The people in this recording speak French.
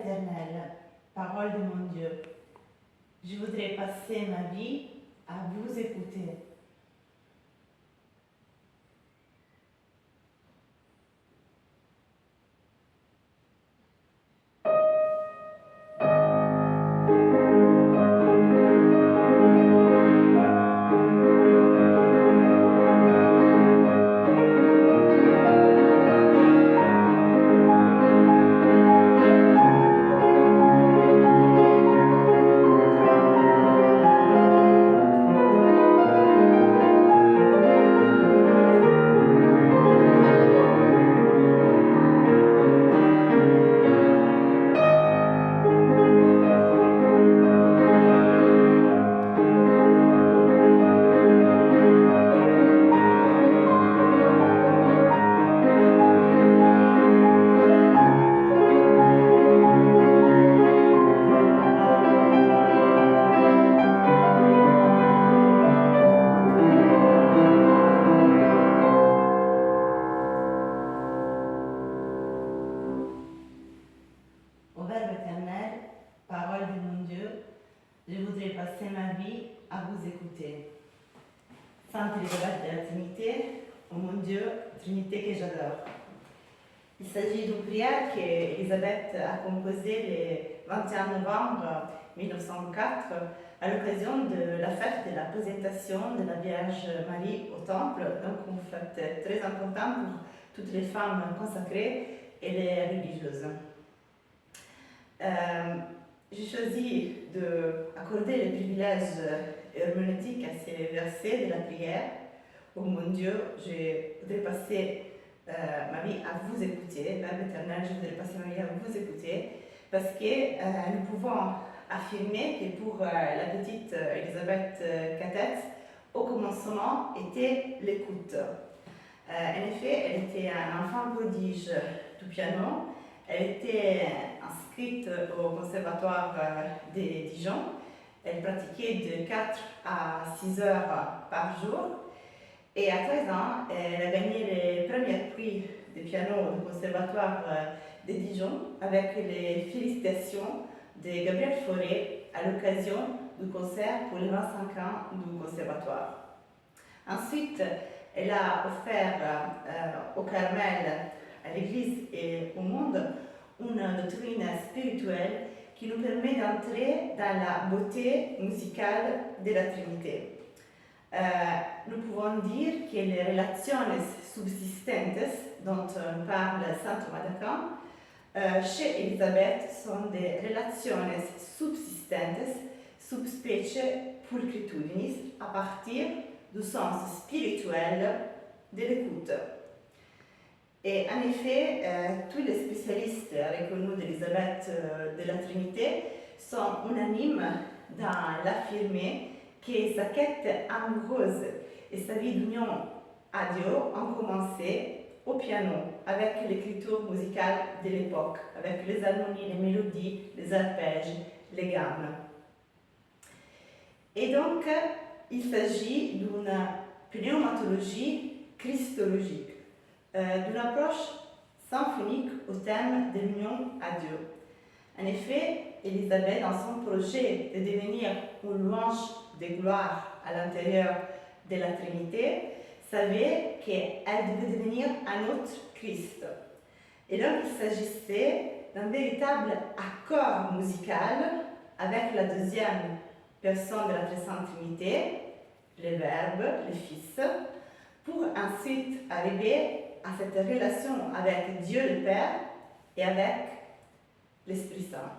éternel, parole de mon Dieu, je voudrais passer ma vie à vous écouter. Au Verbe éternel, parole de mon Dieu, je voudrais passer ma vie à vous écouter. Sainte Élisabeth de la Trinité, oh mon Dieu, Trinité que j'adore. Il s'agit d'une prière qu'Élisabeth a composée le 21 novembre 1904 à l'occasion de la fête de la présentation de la Vierge Marie au Temple, donc une fête très importante pour toutes les femmes consacrées et les religieuses. J'ai choisi d'accorder le privilège herméneutique à ces versets de la prière. Oh mon Dieu, je voudrais passer ma vie à vous écouter, Verbe éternel, je voudrais passer ma vie à vous écouter, parce que nous pouvons affirmer que pour la petite Élisabeth Catette, au commencement était l'écoute. En effet, elle était un enfant prodige du piano. Elle était inscrite au conservatoire de Dijon. Elle pratiquait de 4 à 6 heures par jour. Et à 13 ans, elle a gagné les premiers prix de piano au conservatoire de Dijon avec les félicitations de Gabriel Fauré à l'occasion du concert pour les 25 ans du conservatoire. Ensuite, elle a offert au Carmel, à l'Église et au monde, une doctrine spirituelle qui nous permet d'entrer dans la beauté musicale de la Trinité. Nous pouvons dire que les relations subsistentes dont parle Saint Thomas d'Aquin chez Élisabeth sont des relations subsistentes sub specie pulcritudinis à partir du sens spirituel de l'écoute. Et en effet, tous les spécialistes reconnus d'Élisabeth de la Trinité sont unanimes dans l'affirmer que sa quête amoureuse et sa vie d'union à Dieu ont commencé au piano, avec l'écriture musicale de l'époque, avec les harmonies, les mélodies, les arpèges, les gammes. Et donc, il s'agit d'une pneumatologie christologique, d'une approche symphonique au thème de l'union à Dieu. En effet, Élisabeth, dans son projet de devenir une louange de gloire à l'intérieur de la Trinité, savait qu'elle devait devenir un autre Christ. Et donc, il s'agissait d'un véritable accord musical avec la deuxième personne de la Très Sainte Trinité, le Verbe, le Fils, pour ensuite arriver à cette relation avec Dieu le Père et avec l'Esprit Saint.